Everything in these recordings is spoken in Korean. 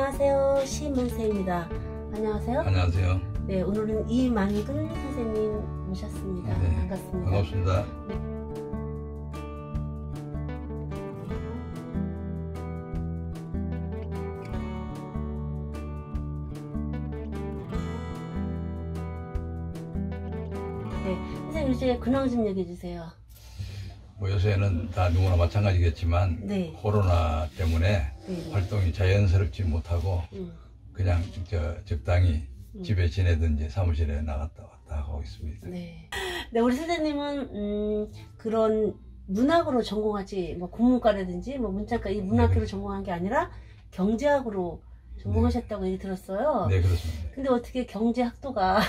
안녕하세요. 시문세입니다. 안녕하세요. 안녕하세요. 네, 오늘은 이만근 선생님 모셨습니다. 네, 반갑습니다. 반갑습니다. 네, 선생님 이제 근황 좀 얘기해 주세요. 뭐 요새는 다 누구나 마찬가지겠지만 네. 코로나 때문에 네. 활동이 자연스럽지 못하고 그냥 적당히 집에 지내든지 사무실에 나갔다 왔다 하고 있습니다. 네. 네, 우리 선생님은 그런 문학으로 전공하지 뭐 국문과라든지 뭐 문자과 이 문학으로 네. 전공한 게 아니라 경제학으로 전공하셨다고 얘기 들었어요. 네, 그렇습니다. 근데 어떻게 경제학도가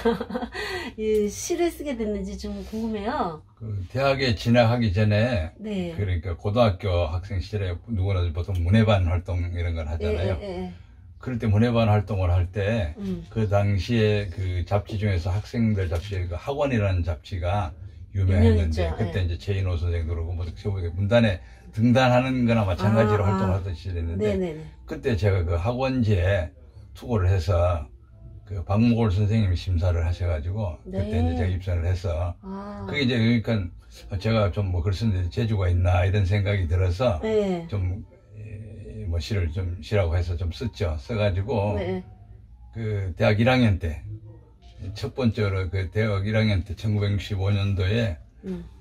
이 시를 쓰게 됐는지 좀 궁금해요. 그 대학에 진학하기 전에 네. 그러니까 고등학교 학생 시절에 누구나 보통 문예반 활동 이런 걸 하잖아요. 예. 그럴 때 문예반 활동을 할 때 그 당시에 그 잡지 중에서 학생들 잡지에 그 학원이라는 잡지가 유명했는데 유명했죠. 그때 예. 이제 최인호 선생도 그러고 뭐 문단에 등단하는 거나 마찬가지로 활동하던 시절이었는데 네네네. 그때 제가 그 학원지에 투고를 해서 그 박목월 선생님이 심사를 하셔가지고 네. 그때 이제 제가 입선을 해서 그게 이제 그러니까 제가 좀 뭐 글 쓰는데 재주가 있나 이런 생각이 들어서 네. 좀 뭐 시를 좀 시라고 해서 좀 썼죠. 써가지고 네. 그 대학 1학년 때 첫 번째로 그 대학 1학년 때 1965년도에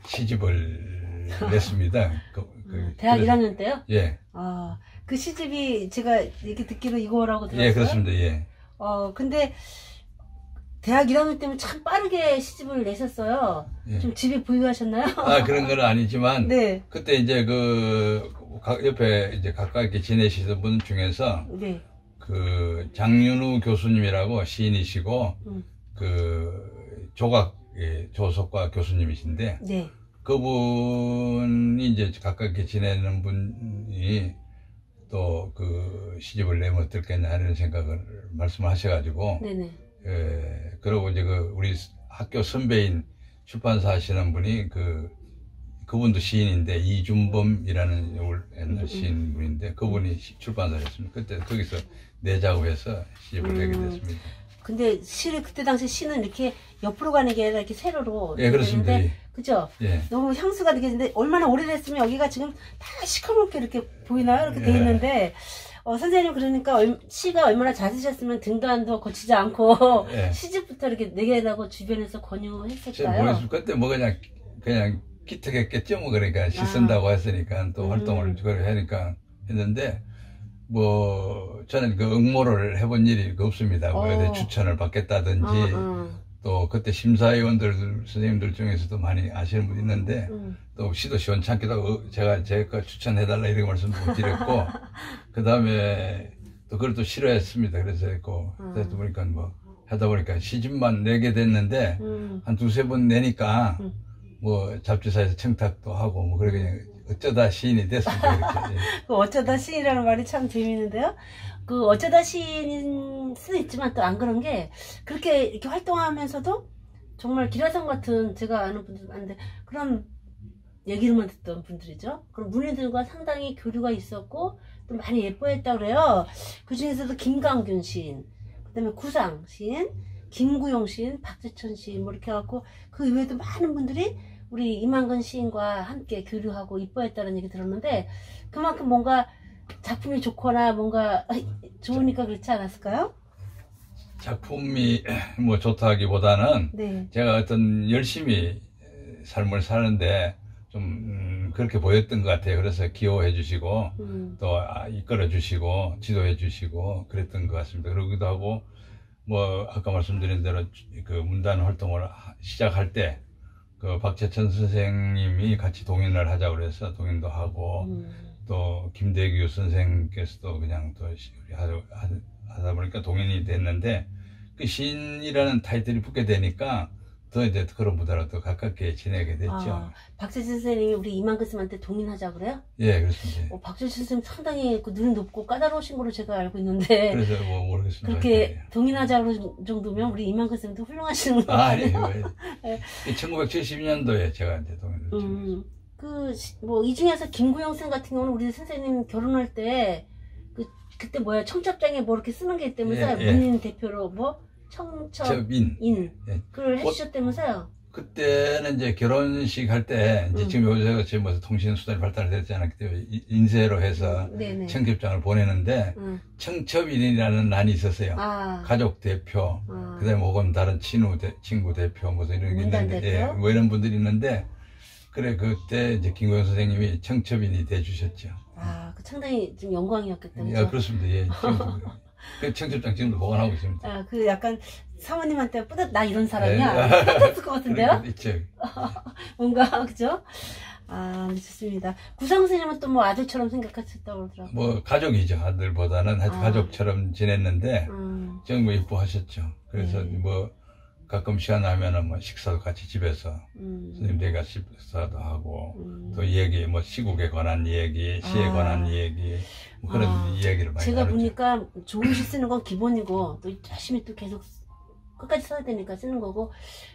시집을 냈습니다. 대학 그래서, 1학년 때요? 예. 아, 그 시집이 제가 이렇게 듣기로 이거라고 들었어요. 예, 그렇습니다. 예. 근데 대학 1학년 때면 참 빠르게 시집을 내셨어요. 예. 좀 집에 부유하셨나요? 아, 그런 건 아니지만 네. 그때 이제 옆에 이제 가깝게 지내시던 분 중에서 네. 그 장윤우 교수님이라고 시인이시고 그 조각 조석과 교수님이신데 네. 그분이 이제 가깝게 지내는 분이 또 그 시집을 내면 어떨겠냐 하는 생각을 말씀하셔가지고 네네. 그러고 이제 우리 학교 선배인 출판사 하시는 분이 그분도 시인인데 이준범이라는 옛날 시인분인데 그분이 출판사였습니다. 그때 거기서 내자고 해서 시집을 내게 됐습니다. 근데 시를 그때 당시 시는 이렇게 옆으로 가는 게 아니라 이렇게 세로로. 예, 그렇습니다. 되는데, 예. 그죠? 예. 너무 향수가 느껴지는데 얼마나 오래됐으면 여기가 지금 다 시커멓게 이렇게 보이나요? 이렇게 돼 예. 있는데 선생님 그러니까 시가 얼마나 잘 쓰셨으면 등단도 거치지 않고 예. 시집부터 이렇게 내게라고 주변에서 제가 권유했을까요? 모르겠어요. 그때 뭐 그냥 기특했겠죠. 뭐 그러니까 시 쓴다고 했으니까 또 활동을 그렇게 하니까 했는데 뭐 저는 그 응모를 해본 일이 없습니다. 뭐 어디 추천을 받겠다든지 또 그때 심사위원들 선생님들 중에서도 많이 아시는 분 있는데 또 시도 시원찮기도 하고 제가 제 거 추천해달라 이런 말씀도 못 드렸고 그 다음에 또 그걸 또 싫어했습니다. 그래서 그래서 보니까 뭐 하다 보니까 시집만 내게 됐는데 한 두세 번 내니까 뭐 잡지사에서 청탁도 하고 뭐 그렇게 어쩌다 시인이 됐습니다. 이렇게. 그 어쩌다 시인이라는 말이 참 재미있는데요. 그 어쩌다 시인일 수도 있지만 또 안 그런 게 그렇게 이렇게 활동하면서도 정말 기라성 같은 제가 아는 분들 많은데 그런 얘기를만 듣던 분들이죠. 그런 문인들과 상당히 교류가 있었고 또 많이 예뻐했다고 그래요. 그 중에서도 김강균 시인, 그 다음에 구상 시인, 김구용 시인, 박재천 시인 뭐 이렇게 해갖고 그 이외에도 많은 분들이 우리 이만근 시인과 함께 교류하고 이뻐했다는 얘기 들었는데 그만큼 뭔가 작품이 좋거나 뭔가 좋으니까 그렇지 않았을까요? 작품이 뭐 좋다기보다는 네. 제가 어떤 열심히 삶을 사는데 좀 그렇게 보였던 것 같아요. 그래서 기호해 주시고 또 이끌어 주시고 지도해 주시고 그랬던 것 같습니다. 그러기도 하고 뭐 아까 말씀드린 대로 그 문단 활동을 시작할 때 그 박재천 선생님이 같이 동인을 하자고 그래서 동인도 하고 또 김대규 선생께서도 그냥 또 하다 보니까 동인이 됐는데 그 시인이라는 타이틀이 붙게 되니까 더 이제 그런 분들하고 더 가깝게 지내게 됐죠. 박재천 선생님이 우리 이만근 쌤한테 동인하자고 그래요? 예, 그렇습니다. 박재천 선생님 상당히 그 눈이 높고 까다로우신 걸로 제가 알고 있는데 그래서 뭐 모르겠습니다. 그렇게 동인하자고 정도면 우리 이만근 쌤도 훌륭하시는 거 아니에요. 아니에요? 1972년도에 제가 이제 동인을 찍었죠. 이 중에서 김구영 쌤 같은 경우는 우리 선생님 결혼할 때 그 그때 뭐야 청첩장에 뭐 이렇게 쓰는 게 있다면서요? 예, 예. 문인 대표로 뭐 청첩인 예. 그걸 해주셨다면서요? 그때는 이제 결혼식 할 때 이제 지금 요새 지금 뭐 통신수단이 발달되지 않았기 때문에 인쇄로 해서 네네. 청첩장을 보내는데 청첩인이라는 난이 있었어요. 아. 가족 대표, 그다음에 혹은 다른 친구 대표 뭐 이런 게 문단 있는데, 대표? 예, 뭐 이런 분들이 있는데 그래 그때 이제 김고영 선생님이 청첩인이 돼 주셨죠. 아, 그 상당히 좀 영광이었겠다는 예, 그렇습니다. 예, 지금 그 청첩장 지금도 보관하고 있습니다. 아, 그 약간 사모님한테 나 이런 예. 사람이야. 뿌듯했을 것 같은데요? 있죠. 뭔가 그죠? 아, 좋습니다. 구상 선생님은 또 뭐 아들처럼 생각하셨다고 그러더라고요. 뭐 가족이죠. 아들보다는 하여튼 가족처럼 지냈는데 정말 이뻐하셨죠. 그래서 네. 뭐 가끔 시간 나면은 뭐 식사도 같이 집에서 선생님 댁가 식사도 하고 또 얘기 뭐 시국에 관한 얘기, 시에 관한 얘기 뭐 그런 이야기를 많이 제가 나누죠. 보니까 좋은 시 쓰는 건 기본이고 또 열심히 또 계속 끝까지 써야 되니까 쓰는 거고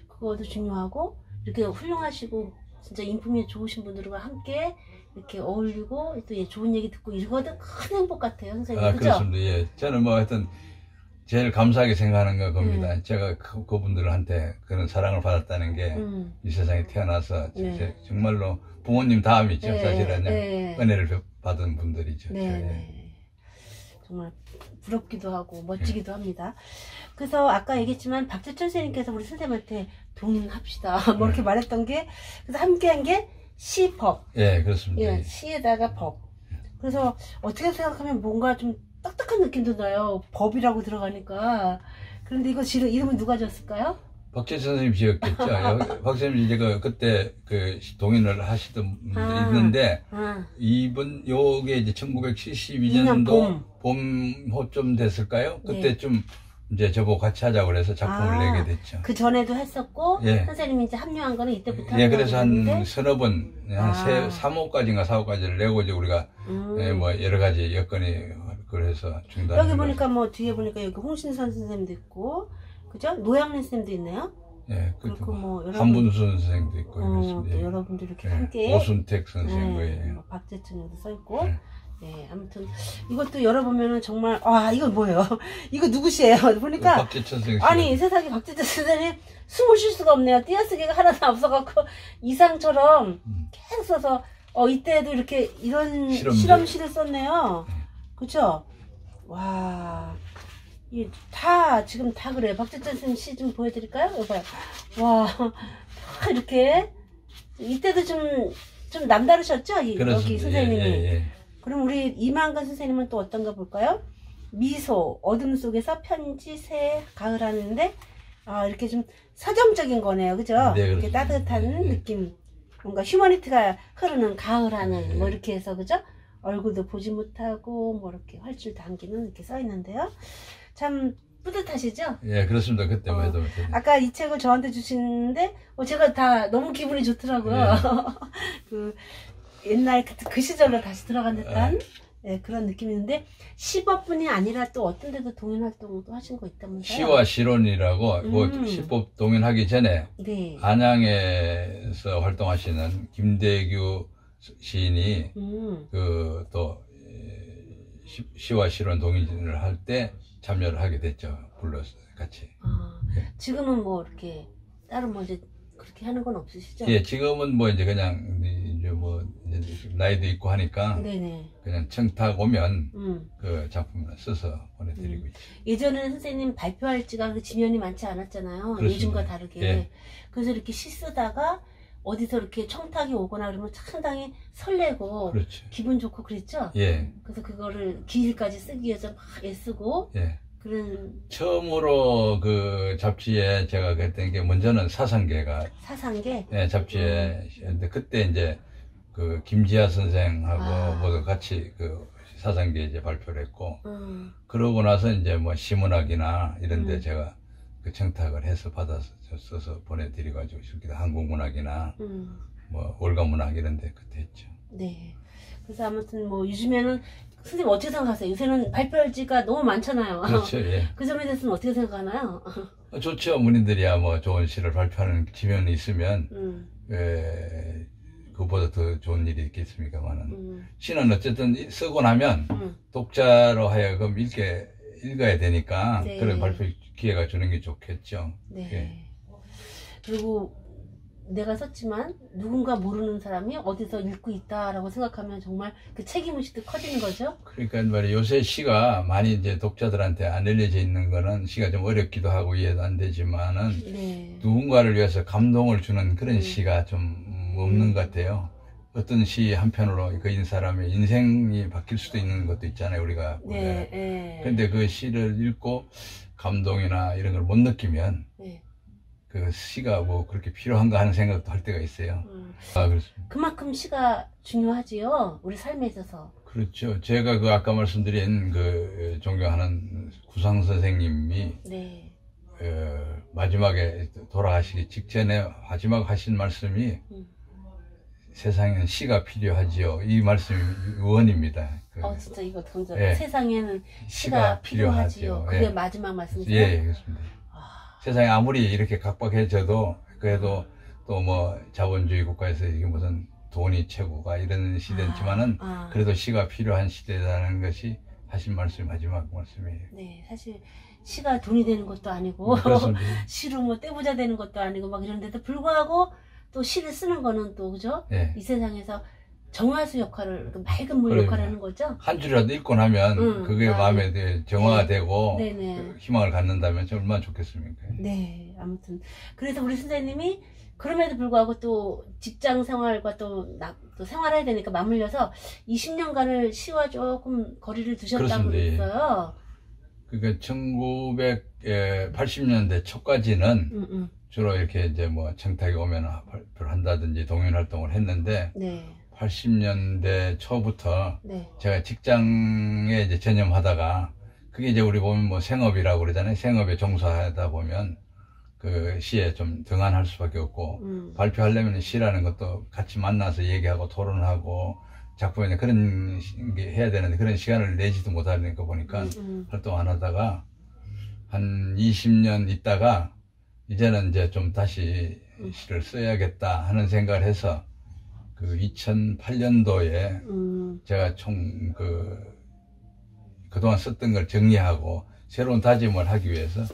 그것도 중요하고 이렇게 훌륭하시고 진짜 인품이 좋으신 분들과 함께 이렇게 어울리고 또 좋은 얘기 듣고 이거도 큰 행복 같아요, 선생님. 아, 그죠? 그렇습니다. 예. 저는 뭐 하여튼 제일 감사하게 생각하는 거 겁니다. 제가 그분들한테 그런 사랑을 받았다는 게 이 세상에 태어나서 정말로 부모님 다음이죠. 사실은 은혜를 받은 분들이죠. 네. 정말 부럽기도 하고 멋지기도 합니다. 그래서 아까 얘기했지만 박재천 선생님께서 우리 선생님한테 동행합시다 뭐 이렇게 말했던 게 그래서 함께한 게 시법. 예, 그렇습니다. 예, 시에다가 법. 그래서 어떻게 생각하면 뭔가 좀 딱딱한 느낌도 나요. 법이라고 들어가니까. 그런데 이거 이름은 누가 지었을까요? 박재천 선생님 지었겠죠. 박 선생님이 이제 그때 그 동인을 하시던 분들이 있는데 이분 요게 이제 1972년도 봄호쯤 됐을까요? 그때쯤 이제 저보고 같이 하자고 그래서 작품을 내게 됐죠. 그 전에도 했었고 선생님이 이제 합류한 거는 이때부터. 예, 그래서 한 서너 번, 한 3호까지인가 4호까지를 내고 이제 우리가 뭐 여러 가지 여건이 그래서 중단. 여기 보니까 뭐 뒤에 보니까 여기 홍신선 선생님도 있고, 그죠? 노양래 선생님도 있네요. 예, 그리고 뭐 한분순 선생도 있고 또 여러분들 이렇게 함께 오순택 선생 뭐 박재천도 써 있고. 네, 아무튼 이것도 열어보면은 정말 이거 뭐예요? 이거 누구시에요? 보니까 박재천 선생. 아니 세상에 박재천 선생님 숨을 쉴 수가 없네요. 띄어쓰기가 하나도 없어갖고 이상처럼 계속 써서 이때도 이렇게 이런 실험시를 썼네요. 그쵸? 와, 이게 지금 다 그래요. 박재천 선생님 시 좀 보여드릴까요? 여봐요. 와, 다 이렇게 이때도 좀 남다르셨죠? 여기 선생님이. 예. 그럼 우리 이만근 선생님은 또 어떤가 볼까요? 미소, 어둠 속에서 편지, 새, 가을 하는데 이렇게 좀 서정적인 거네요. 그죠? 네, 이렇게 따뜻한 느낌. 뭔가 휴머니티가 흐르는 가을 하는 뭐 이렇게 해서 그죠? 얼굴도 보지 못하고 뭐 이렇게 활줄 당기는 이렇게 써 있는데요. 참 뿌듯하시죠? 예, 그렇습니다. 그때만 해도. 아까 이 책을 저한테 주시는데 제가 다 너무 기분이 좋더라고요. 그 옛날 그 시절로 다시 들어간 듯한 그런 느낌이 있는데 시법뿐이 아니라 또 어떤 데도 동인 활동도 하신 거 있다면서요? 시와 시론이라고 뭐 시법 동인하기 전에 안양에서 활동하시는 김대규 시인이 그 또 시와 시론 동인을 할 때 참여를 하게 됐죠. 불러서 같이. 지금은 뭐 이렇게 따로 뭐 이제 그렇게 하는 건 없으시죠? 예, 지금은 뭐 이제 그냥 이제 뭐 나이도 있고 하니까 그냥 청탁 오면 그 작품을 써서 보내드리고 있죠. 예전에는 선생님 발표할 지가 그 지면이 많지 않았잖아요. 그렇습니다. 요즘과 다르게. 그래서 이렇게 시 쓰다가 어디서 이렇게 청탁이 오거나 그러면 상당히 설레고 기분 좋고 그랬죠? 그래서 그거를 기일까지 쓰기 위해서 막 애쓰고 처음으로 그 잡지에 제가 그랬던 게 먼저는 사상계가 잡지에 근데 그때 이제 그 김지아 선생하고 모두 같이 그 사상계 이제 발표를 했고 그러고 나서 이제 뭐 시문학이나 이런 데 제가 그 청탁을 해서 받아서 써서 보내드리고 가지고 한국문학이나 뭐 월가문학 이런 데 그때 했죠. 네. 그래서 아무튼 뭐 요즘에는 선생님 어떻게 생각하세요? 요새는 발표할지가 너무 많잖아요. 그렇죠. 그 점에 대해서는 어떻게 생각하나요? 좋죠. 어머님들이야 뭐 좋은 시를 발표하는 지면이 있으면 그 그보다 더 좋은 일이 있겠습니까만은. 시는 어쨌든 쓰고 나면 독자로 하여금 읽어야 되니까 네. 그런 발표 기회가 주는 게 좋겠죠. 네. 예. 그리고 내가 썼지만 누군가 모르는 사람이 어디서 읽고 있다라고 생각하면 정말 그 책임의식도 커지는 거죠. 그러니까 말이야, 요새 시가 많이 이제 독자들한테 안 알려져 있는 거는 시가 좀 어렵기도 하고 이해도 안 되지만은 네. 누군가를 위해서 감동을 주는 그런 시가 좀 없는 것 같아요. 어떤 시 한편으로 그 사람의 인생이 바뀔 수도 있는 것도 있잖아요, 우리가. 네. 네. 그런데 그 시를 읽고 감동이나 이런 걸 못 느끼면 네. 그 시가 뭐 그렇게 필요한가 하는 생각도 할 때가 있어요. 그렇습니다. 그만큼 시가 중요하지요, 우리 삶에 있어서. 그렇죠. 제가 그 아까 말씀드린 그 존경하는 구상 선생님이 네. 마지막에 돌아가시기 직전에 마지막 하신 말씀이 세상에는 시가 필요하지요. 이 말씀이 원입니다. 진짜 이거 던져. 예. 세상에는 시가 시가 필요하지요. 필요하지요. 그게 예. 마지막 말씀이세요? 예, 그렇습니다. 세상에 아무리 이렇게 각박해져도 그래도 또 뭐 자본주의 국가에서 이게 무슨 돈이 최고가 이런 시대지만은 그래도 시가 필요한 시대라는 것이 하신 말씀 마지막 말씀이에요. 네, 사실 시가 돈이 되는 것도 아니고 시로 뭐 떼부자 되는 것도 아니고 막 이런데도 불구하고 또 시를 쓰는 거는 또 그죠? 네. 이 세상에서 정화수 역할을, 맑은 물 역할을 하는 거죠. 한 줄이라도 읽고 나면 그게 마음에 정화가 되고 그 희망을 갖는다면 얼마나 좋겠습니까? 네, 아무튼 그래서 우리 선생님이 그럼에도 불구하고 또 직장 생활과 또 생활해야 되니까 맞물려서 20년간을 시와 조금 거리를 두셨다고 그랬어요. 그러니까 1980년대 초까지는 주로 이렇게 이제 뭐 청탁이 오면 발표를 한다든지 동연 활동을 했는데 네. 80년대 초부터 네. 제가 직장에 이제 전념하다가 그게 이제 우리 보면 뭐 생업이라고 그러잖아요. 생업에 종사하다 보면 그 시에 좀 등한할 수밖에 없고 발표하려면 시라는 것도 같이 만나서 얘기하고 토론하고 작품에 그런 게 해야 되는데 그런 시간을 내지도 못하니까 보니까 활동 안 하다가 한 20년 있다가 이제는 이제 좀 다시 시를 써야겠다 하는 생각을 해서 그 2008년도에 제가 총 그동안 썼던 걸 정리하고 새로운 다짐을 하기 위해서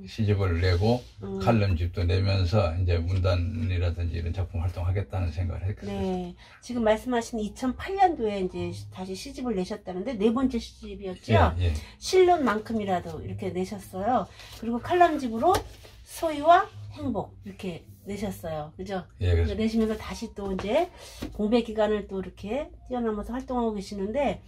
시집을 내고 칼럼집도 내면서 이제 문단이라든지 이런 작품 활동하겠다는 생각을 했거든요. 네. 지금 말씀하신 2008년도에 이제 다시 시집을 내셨다는데 네 번째 시집이었죠? 예, 예. 실론만큼이라도 이렇게 내셨어요. 그리고 칼럼집으로 소유와 행복 이렇게 내셨어요. 그죠? 예, 내시면서 다시 또 이제 공백 기간을 또 이렇게 뛰어넘어서 활동하고 계시는데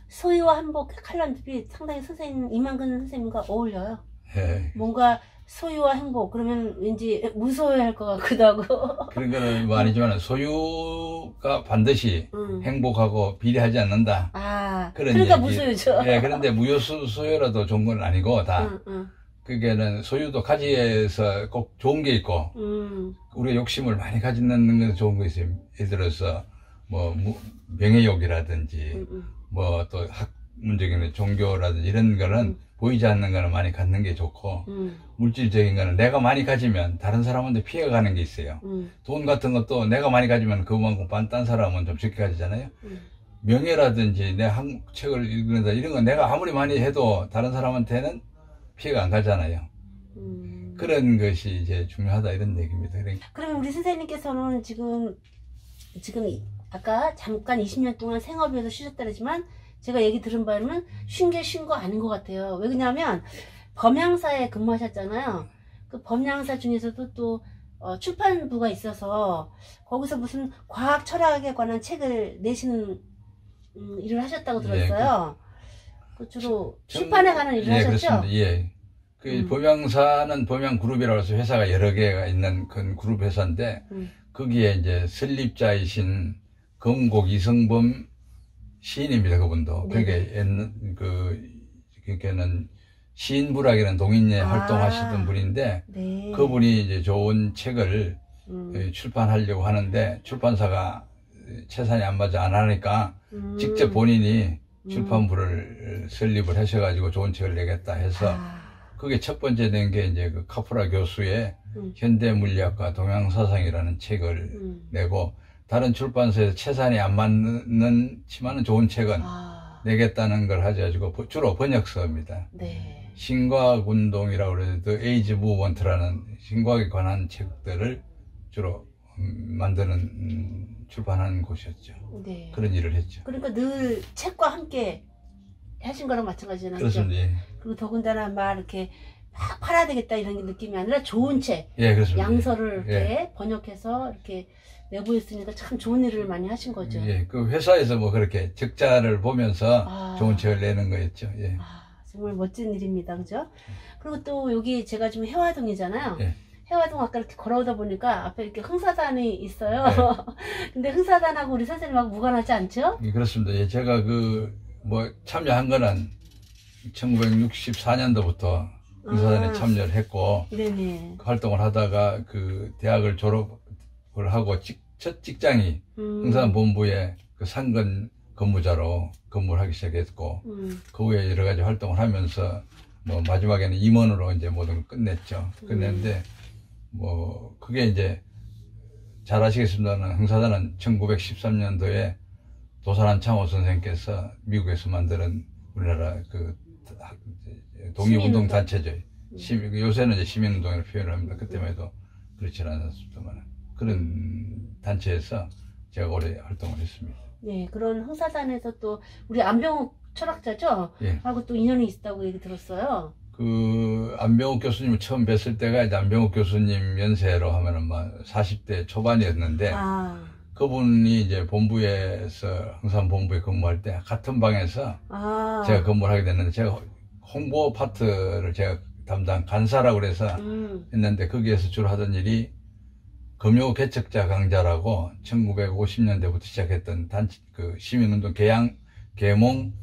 소유와 행복 칼럼집이 상당히 선생님, 이만근 선생님과 어울려요. 예. 뭔가 소유와 행복 그러면 왠지 무소유할 것 같기도 하고 그런 거는 뭐 아니지만 소유가 반드시 행복하고 비례하지 않는다. 그런 그러니까 얘기. 무소유죠. 예, 그런데 무소유라도 좋은 건 아니고 다. 그게는 소유도 가지에서 꼭 좋은 게 있고 우리가 욕심을 많이 가지는 건 좋은 거 있어요. 예를 들어서 뭐 명예욕이라든지 뭐 또 학문적인 종교라든지 이런 거는 보이지 않는 거는 많이 갖는 게 좋고 물질적인 거는 내가 많이 가지면 다른 사람한테 피해가 가는 게 있어요. 돈 같은 것도 내가 많이 가지면 그만큼 딴 사람은 좀 적게 가지잖아요. 명예라든지 내 책을 읽는다 이런 건 내가 아무리 많이 해도 다른 사람한테는 피해가 안 가잖아요. 그런 것이 이제 중요하다 이런 얘기입니다. 그러면 우리 선생님께서는 지금 아까 잠깐 20년 동안 생업에서 쉬셨다 그러지만 제가 얘기 들은 바로는 쉰 거 아닌 것 같아요. 왜 그러냐면 범양사에 근무하셨잖아요. 그 범양사 중에서도 또 출판부가 있어서 거기서 무슨 과학 철학에 관한 책을 내시는 일을 하셨다고 들었어요. 주로 출판에 관한 일을 하셨죠? 그렇습니다. 예. 그 범양사는 범양그룹이라고 해서 회사가 여러 개가 있는 큰 그룹 회사인데 거기에 이제 설립자이신 검곡 이성범 시인입니다. 그분도. 그러니까는 시인부락이라는 동인회 활동하시던 분인데 네. 그분이 이제 좋은 책을 출판하려고 하는데 출판사가 채산이 안 맞아 안 하니까 직접 본인이 출판부를 설립을 하셔가지고 좋은 책을 내겠다 해서 그게 첫 번째 된 게 이제 그 카프라 교수의 현대물리학과 동양사상이라는 책을 내고 다른 출판사에서 채산이 안 맞는지만은 좋은 책은 내겠다는 걸 가지고 주로 번역서입니다. 네. 신과학운동이라고 그래서 The Age Movement라는 신과학에 관한 책들을 주로 만드는 출판하는 곳이었죠. 네. 그런 일을 했죠. 그러니까 늘 책과 함께 하신 거랑 마찬가지잖아요. 그렇습니다. 예. 그리고 더군다나 막 이렇게 막 팔아야 되겠다 이런 느낌이 아니라 좋은 책, 예, 그렇습니다. 양서를 이렇게 예. 번역해서 이렇게 내보였으니까 참 좋은 일을 많이 하신 거죠. 예, 그 회사에서 뭐 그렇게 적자를 보면서 좋은 책을 내는 거였죠. 예. 정말 멋진 일입니다. 그죠? 그리고 또 여기 제가 지금 해화동이잖아요. 예. 해화동 아까 이렇게 걸어오다 보니까 앞에 이렇게 흥사단이 있어요. 네. 근데 흥사단하고 우리 선생님하고 무관하지 않죠? 예, 그렇습니다. 예, 제가 뭐 참여한 거는 1964년도부터 흥사단에 참여를 했고, 네네. 그 활동을 하다가 그 대학을 졸업을 하고 첫 직장이 흥사단 본부의 그 상근 근무자로 근무를 하기 시작했고, 그 후에 여러 가지 활동을 하면서 뭐 마지막에는 임원으로 이제 모든 걸 끝냈죠. 끝냈는데, 뭐 그게 이제 잘 아시겠습니다만 흥사단은 1913년도에 도산한 창호 선생님께서 미국에서 만드는 우리나라 그 독립운동 단체죠. 요새는 이제 시민운동이라고 표현을 합니다. 그때만 해도 그렇지 않았습니다만 그런 단체에서 제가 오래 활동을 했습니다. 네, 그런 흥사단에서 또 우리 안병욱 철학자죠? 예. 하고 또 인연이 있다고 얘기 들었어요. 그 안병욱 교수님을 처음 뵀을 때가 이제 안병욱 교수님 연세로 하면은 막 40대 초반이었는데 그분이 이제 본부에서 흥산 본부에 근무할 때 같은 방에서 제가 근무를 하게 됐는데 제가 홍보 파트를 제가 담당 간사라고 그래서 했는데 거기에서 주로 하던 일이 금요 개척자 강좌라고 1950년대부터 시작했던 그 시민운동 계몽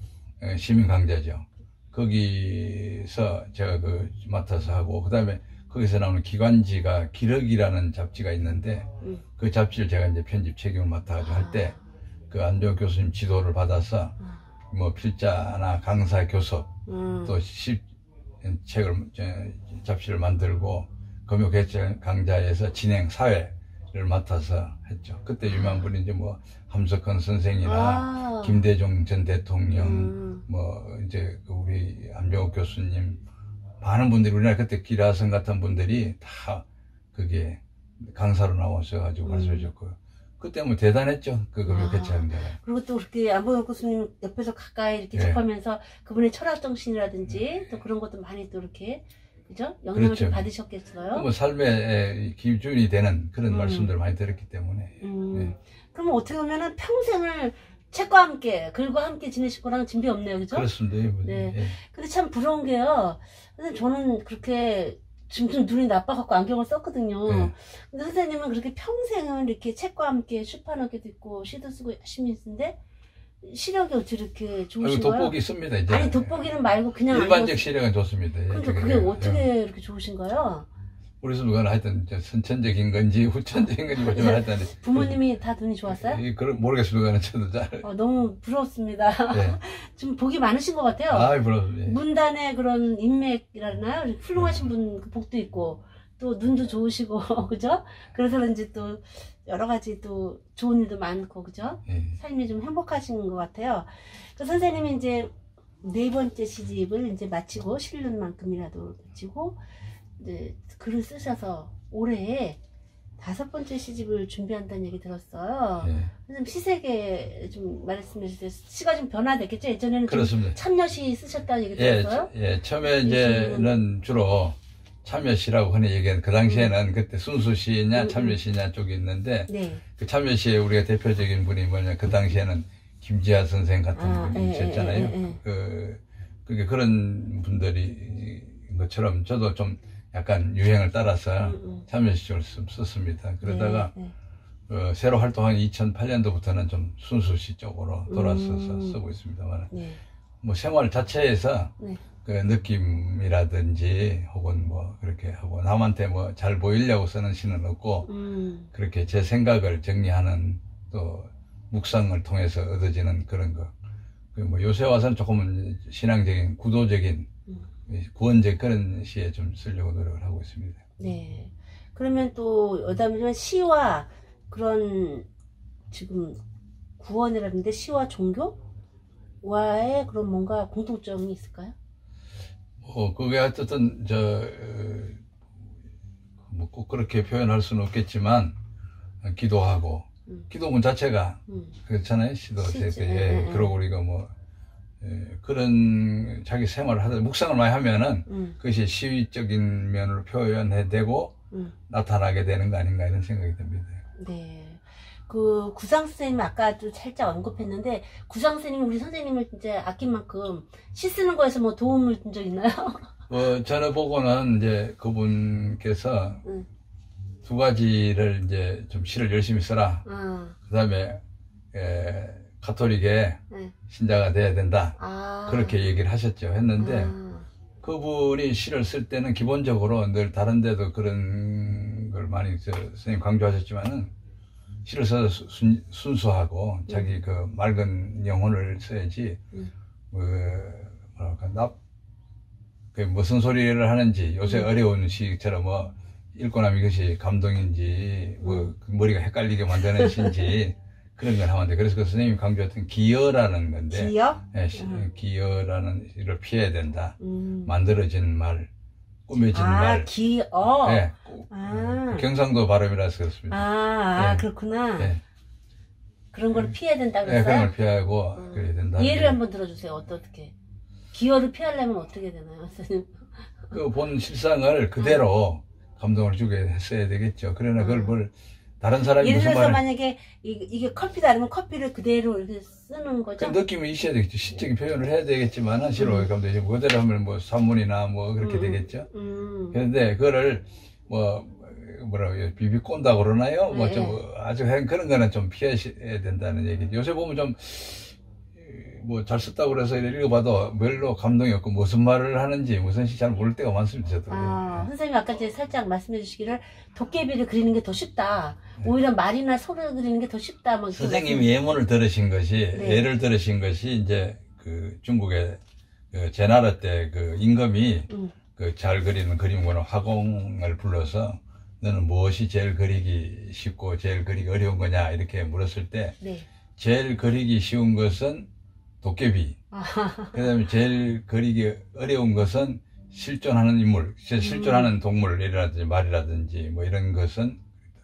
시민 강좌죠. 거기서 제가 맡아서 하고, 그 다음에 거기서 나오는 기관지가 기력이라는 잡지가 있는데, 그 잡지를 제가 이제 편집 책임을 맡아가지고 할 때, 그 안병욱 교수님 지도를 받아서, 뭐 필자나 강사 교섭, 또 잡지를 만들고, 금요개척 강좌에서 진행 사회를 맡아서 했죠. 그때 유명한 분이 이제 뭐, 함석헌 선생이나 김대중 전 대통령, 뭐 이제 우리 안병욱 교수님, 많은 분들이 우리나라 그때 기라성 같은 분들이 다 그게 강사로 나오셔가지고 말씀해 줬고요. 그때 뭐 대단했죠. 그거 개최한다가. 그리고 또 그렇게 안병욱 교수님 옆에서 가까이 이렇게 접하면서 그분의 철학 정신이라든지 또 그런 것도 많이 또 이렇게 그죠? 영향을 그렇죠. 좀 받으셨겠어요. 뭐 삶의 기준이 되는 그런 말씀들을 많이 들었기 때문에. 네. 그러면 어떻게 보면은 평생을 책과 함께, 글과 함께 지내실 거랑 진배 없네요, 그죠? 그렇습니다. 네. 예. 근데 참 부러운 게요. 근데 저는 그렇게 지금 좀 눈이 나빠갖고 안경을 썼거든요. 네. 근데 선생님은 그렇게 평생을 이렇게 책과 함께 출판하기도 있고, 시도 쓰고 열심히 했는데, 시력이 어찌 이렇게 좋으신 거예요? 돋보기 씁니다, 이제. 아니, 돋보기는 말고 그냥. 일반적 시력은 좋습니다. 그러니까 그게 어떻게 이렇게 좋으신 거예요? 우리 누가 하여튼 선천적인 건지 후천적인 건지 모르지만 하여튼 부모님이 다 눈이 좋았어요? 모르겠습니다. 저도 잘. 너무 부럽습니다. 네. 좀 복이 많으신 것 같아요. 아, 부럽습니다. 문단의 그런 인맥이라나요? 훌륭하신 분 복도 있고 또 눈도 좋으시고 그죠? 그래서 그런지 또 여러 가지 또 좋은 일도 많고 그죠? 네. 삶이 좀 행복하신 것 같아요. 그 선생님이 이제 4번째 시집을 이제 마치고 실눈만큼이라도 마치고 이제 글을 쓰셔서 올해 5번째 시집을 준비한다는 얘기 들었어요. 네. 선생님 시세계 좀 말씀해 주세요. 시가 좀 변화됐겠죠? 예전에는 그렇습니다. 참여시 쓰셨다는 얘기 들었어요? 예, 처음에 이제는 주로 참여시라고 흔히 얘기하는 그 당시에는 그때 순수시냐 참여시냐 쪽이 있는데 네. 그 참여시에 우리가 대표적인 분이 뭐냐 그 당시에는 김지하 선생 같은 분이 있었잖아요. 그게 그런 분들이 것처럼 저도 좀 약간 유행을 따라서 참여시 쪽을 썼습니다. 그러다가 새로 활동한 2008년도부터는 좀 순수시 쪽으로 돌아서서 쓰고 있습니다만 뭐 생활 자체에서 그 느낌이라든지 혹은 뭐 그렇게 하고 남한테 뭐 잘 보이려고 쓰는 시는 없고 그렇게 제 생각을 정리하는 또 묵상을 통해서 얻어지는 그런 거. 뭐 요새 와서는 조금은 신앙적인 구도적인 구원적 그런 시에 좀 쓰려고 노력을 하고 있습니다. 네. 그러면 또 여담이지만 시와 그런 지금 구원이라는데 시와 종교와의 그런 뭔가 공통점이 있을까요? 그게 어쨌든 뭐 꼭 그렇게 표현할 수는 없겠지만 기도하고 기도문 자체가 그렇잖아요. 시도 예. 그러고 우리가 뭐 그런 자기 생활을 하다 묵상을 많이 하면은 그것이 시위적인 면으로 표현되고 나타나게 되는 거 아닌가 이런 생각이 듭니다. 네. 그 구상 선생님 아까도 살짝 언급했는데 구상 선생님 우리 선생님을 이제 아낀 만큼 시 쓰는 거에서 뭐 도움을 준 적 있나요? 전에 보고는 이제 그분께서 두 가지를 이제 좀 시를 열심히 써라. 그 다음에 가톨릭의 신자가 돼야 된다. 그렇게 얘기를 하셨죠. 했는데 그분이 시를 쓸 때는 기본적으로 늘 다른 데도 그런 걸 많이 선생님 강조하셨지만은 시를 써서 순수하고 자기 그 맑은 영혼을 써야지 그 무슨 소리를 하는지 요새 어려운 시처럼 뭐 읽고 나면 이것이 감동인지 뭐 머리가 헷갈리게 만드는 시인지 그런 걸 하면 안 돼. 그래서 그 선생님이 강조했던 기여라는 건데 기여? 네, 기여라는 시를 피해야 된다. 만들어진 말, 꾸며진 말. 기여. 네, 경상도 발음이라서 그렇습니다. 네. 그렇구나. 네. 그런 걸 피해야 된다고 네, 했어요? 그런 걸 피하고 그래야 된다. 예를 한번 들어주세요. 어떻게? 기여를 피하려면 어떻게 되나요, 선생님? 그 본 실상을 그대로 감동을 주게 했어야 되겠죠. 그러나 그걸 뭘 다른 사람이 예를 무슨 들어서 말을 만약에 이게 커피다 그러면 커피를 그대로 이렇게 쓰는 거죠? 그 느낌이 있어야 되겠죠. 시적인 표현을 해야 되겠지만 시로 감독이 그대로 하면 뭐 산문이나 뭐 그렇게 되겠죠. 그런데 그거를 뭐라고 비비 꼰다 그러나요? 뭐 좀 아주 그런 거는 좀 피하셔야 된다는 얘기죠. 요새 보면 좀 뭐 잘 썼다고 그래서 읽어봐도 별로 감동이 없고 무슨 말을 하는지 무슨 시 잘 모를 때가 많습니다. 저도. 선생님 아까 이제 살짝 말씀해 주시기를 도깨비를 그리는 게 더 쉽다. 오히려 말이나 소를 그리는 게 더 쉽다. 뭐 선생님이 예문을 들으신 것이 예를 들으신 것이 이제 그 중국의 그 제나라 때 그 임금이 그 잘 그리는 그림으로 화공을 불러서 너는 무엇이 제일 그리기 쉽고 제일 그리기 어려운 거냐 이렇게 물었을 때 제일 그리기 쉬운 것은 도깨비. 그 다음에 제일 그리기 어려운 것은 실존하는 인물, 실존하는 동물이라든지 말이라든지 뭐 이런 것은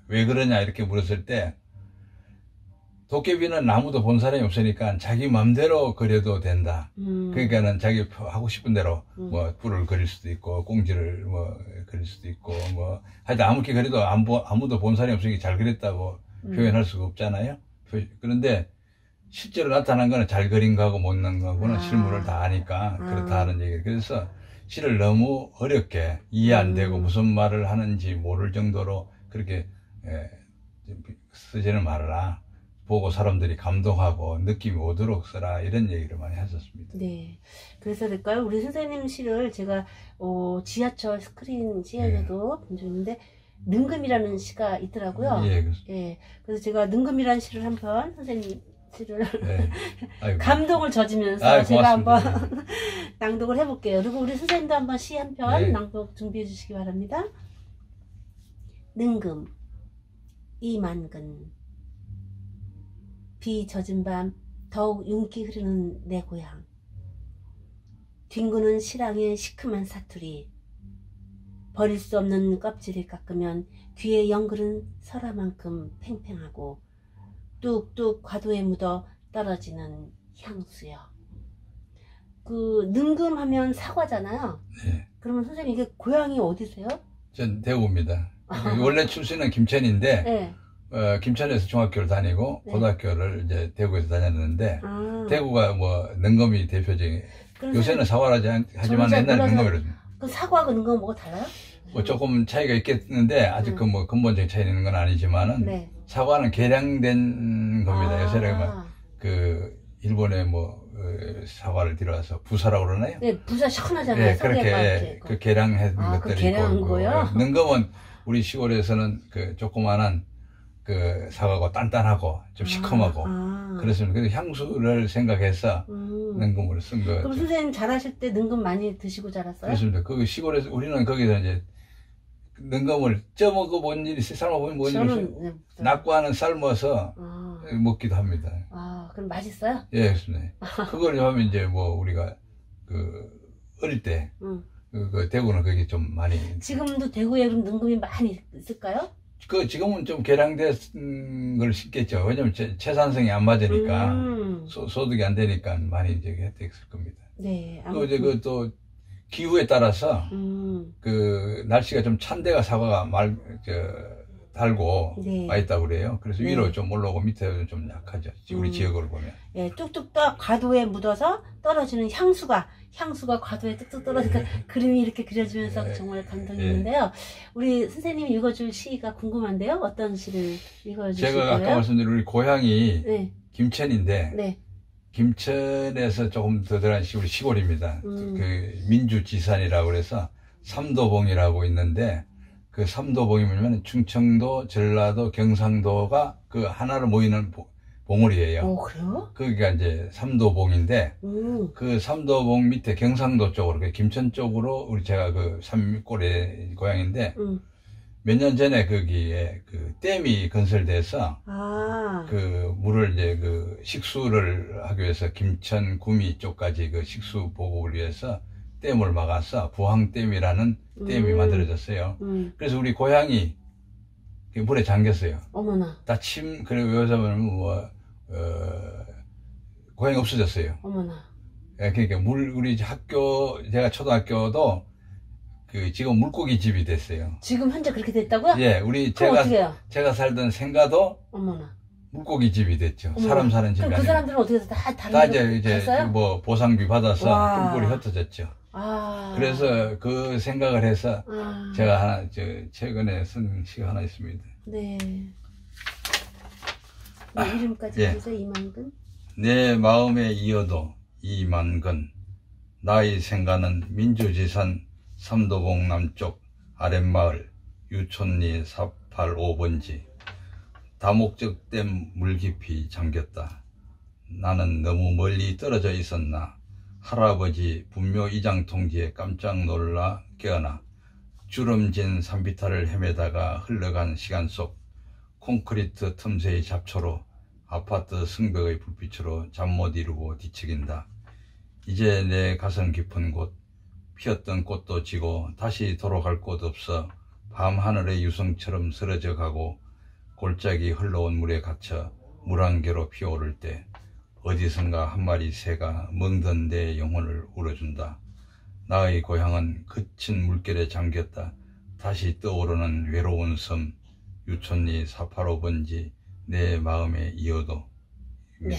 왜 그러냐 이렇게 물었을 때 도깨비는 아무도 본 사람이 없으니까 자기 맘대로 그려도 된다. 그러니까는 자기 하고 싶은 대로 뭐 뿔을 그릴 수도 있고 꽁지를 뭐 그릴 수도 있고 뭐 하여튼 아무렇게 그려도 아무도 본 사람이 없으니까 잘 그렸다고 표현할 수가 없잖아요. 그런데 실제로 나타난 거는 잘 그린 거하고 못난 거하고는 실물을 다 아니까 그렇다는 얘기예요. 그래서 시를 너무 어렵게 이해 안 되고 무슨 말을 하는지 모를 정도로 그렇게 쓰지는 말아라. 보고 사람들이 감동하고 느낌이 오도록 써라 이런 얘기를 많이 했었습니다. 네, 그래서 될까요? 우리 선생님 시를 제가 지하철 스크린 시에서도 본 적 있는데 능금이라는 시가 있더라고요. 예, 그래서 제가 능금이라는 시를 한편 선생님 시를 감동을 젖으면서 아이고, 제가 고맙습니다. 한번 낭독을 해볼게요. 그리고 우리 선생님도 한번 시 한 편 낭독 준비해 주시기 바랍니다. 능금 이만근 비 젖은 밤 더욱 윤기 흐르는 내 고향 뒹구는 실랑의 시큼한 사투리 버릴 수 없는 껍질을 깎으면 귀에 연그른 설화만큼 팽팽하고 뚝뚝 과도에 묻어 떨어지는 향수요. 그 능금하면 사과잖아요. 네. 그러면 선생님 이게 고향이 어디세요? 전 대구입니다. 원래 출신은 김천인데 네. 김천에서 중학교를 다니고 고등학교를 이제 대구에서 다녔는데 대구가 뭐 능금이 대표적인 요새는 사과라지 하지만 옛날에 능금이라죠. 그 사과하고 능금 뭐가 달라요? 뭐 조금 차이가 있겠는데 아직 그 뭐 근본적인 차이는 있는 건 아니지만은 사과는 개량된 겁니다. 요새는 그 일본에 뭐 사과를 들여와서 부사라고 그러나요? 네, 부사 시원하잖아요. 네, 그렇게 그 개량한 것들이 있고 능금은 우리 시골에서는 그 조그만한 그 사과가 단단하고 좀 시큼하고 그렇습니다. 그래서 향수를 생각해서 능금을 쓴 거. 그럼 선생님 자라실 때 능금 많이 드시고 자랐어요? 그렇습니다. 그 시골에서 우리는 거기서 이제 능금을 쪄먹어 본 일이 삶아본 일이 낙과는 삶아서 먹기도 합니다. 아, 그럼 맛있어요? 예, 그렇습니다. 그걸 하면 이제 뭐 우리가 어릴 때 그 대구는 그게 좀 많이. 지금도 대구에 그럼 능금이 많이 있을까요? 지금은 좀 개량된 걸 심겠죠. 왜냐면 채산성이 안 맞으니까 소득이 안 되니까 많이 이제 혜택했을 겁니다. 네. 또 이제 또 기후에 따라서 그 날씨가 좀 찬 데가 사과가 달고 네. 맛있다고 그래요. 그래서 네. 위로 좀 올라오고 밑에는 좀 약하죠. 우리 지역으로 보면. 예, 뚝뚝 과도에 묻어서 떨어지는 향수가 과도에 뚝뚝 떨어지니까 그림이 이렇게 그려지면서 정말 감동이 있는데요. 우리 선생님이 읽어줄 시가 궁금한데요. 어떤 시를 읽어주실 제가 거예요? 아까 말씀드린 우리 고향이 네. 김천인데 네. 김천에서 조금 더 들어간 우리 시골입니다. 그 민주지산이라고 그래서 삼도봉이라고 있는데 그 삼도봉이 뭐냐면 충청도, 전라도, 경상도가 그 하나로 모이는 봉우리예요. 오, 그래요? 거기가 이제 삼도봉인데 그 삼도봉 밑에 경상도 쪽으로 김천 쪽으로 제가 그 삼골의 고향인데 몇 년 전에 거기에 그 댐이 건설돼서 그 물을 이제 그 식수를 하기 위해서 김천 구미 쪽까지 그 식수 보급을 위해서 댐을 막아서 부항댐이라는 댐이 만들어졌어요. 그래서 우리 고향이 물에 잠겼어요. 어머나. 그리고 여기서 고향이 없어졌어요. 어머나. 그러니까 우리 학교, 제가 초등학교도 지금 물고기 집이 됐어요. 지금 현재 그렇게 됐다고요? 예, 제가 살던 생가도 어머나. 물고기 집이 됐죠. 어머나. 사람 사는 집이 그럼 아니고. 그 사람들은 어떻게 해서 다 다 이제 뭐 보상비 받아서 꿀꿀이 흩어졌죠. 아. 그래서 그 생각을 해서 제가 최근에 쓴 시가 하나 있습니다. 네. 이름까지 해주세요. 이만근. 내 마음에 이어도 이만근. 나의 생가는 민주지산 삼도봉 남쪽 아랫마을 유촌리 485번지. 다목적댐 물 깊이 잠겼다. 나는 너무 멀리 떨어져 있었나. 할아버지 분묘 이장통지에 깜짝 놀라 깨어나 주름진 산비탈을 헤매다가 흘러간 시간 속 콘크리트 틈새의 잡초로 아파트 승벽의 불빛으로 잠 못 이루고 뒤척인다. 이제 내 가슴 깊은 곳 피었던 꽃도 지고 다시 돌아갈 곳 없어 밤하늘의 유성처럼 쓰러져 가고 골짜기 흘러온 물에 갇혀 물안개로 피어오를 때 어디선가 한 마리 새가 멍든 내 영혼을 울어준다. 나의 고향은 그친 물결에 잠겼다. 다시 떠오르는 외로운 섬 유촌리 485번지 내 마음에 이어도. 네.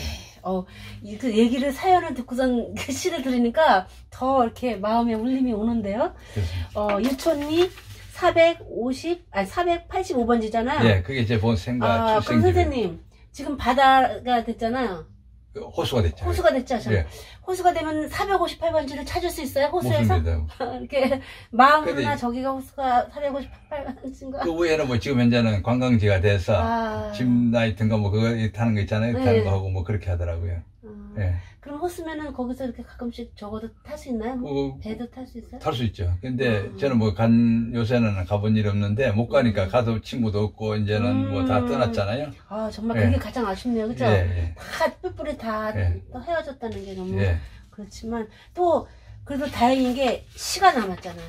그 얘기를 사연을 듣고선 그 시를 들으니까 더 이렇게 마음에 울림이 오는데요. 유촌리 485번지잖아요. 네, 그게 제 본 생각. 그럼 선생님, 지금 바다가 됐잖아요. 호수가 됐죠. 호수가 됐죠. 예. 호수가 되면 458번지를 찾을 수 있어요? 호수에서? 못습니다. 이렇게 마음으로나 저기가 호수가 458번지인가? 그 위에는 뭐 지금 현재는 관광지가 돼서 짐나이트인가 뭐 그거 타는 거 있잖아요. 네. 타는 거 하고 뭐 그렇게 하더라고요. 예. 그럼 호수면은 거기서 이렇게 가끔씩 적어도 탈 수 있나요? 배도 탈 수 있어요? 탈 수 있죠. 근데 저는 뭐 요새는 가본 일이 없는데 못 가니까 가도 친구도 없고 이제는 뭐 다 떠났잖아요. 정말 그게 가장 아쉽네요. 그죠? 예. 다 뿔뿔이 다 헤어졌다는 게 너무 그렇지만 또 그래도 다행인 게 시가 남았잖아요.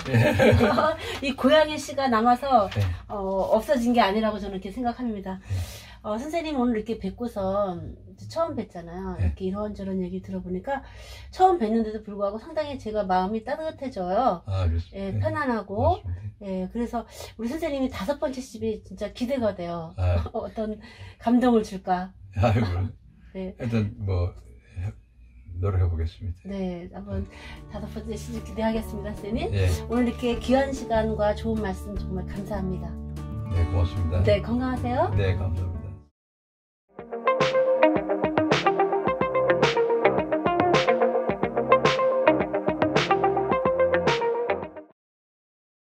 이 고향의 시가 남아서 없어진 게 아니라고 저는 이렇게 생각합니다. 선생님 오늘 이렇게 뵙고서 처음 뵀잖아요. 이렇게 이런저런 얘기 들어보니까 처음 뵀는데도 불구하고 상당히 제가 마음이 따뜻해져요. 그렇습니다. 편안하고. 그래서 우리 선생님이 5번째 시집이 진짜 기대가 돼요. 어떤 감동을 줄까. 하여튼 뭐 노력해 보겠습니다. 네, 한번 5번째 시집 기대하겠습니다, 선생님. 예. 오늘 이렇게 귀한 시간과 좋은 말씀 정말 감사합니다. 네, 고맙습니다. 네, 건강하세요. 네, 감사합니다.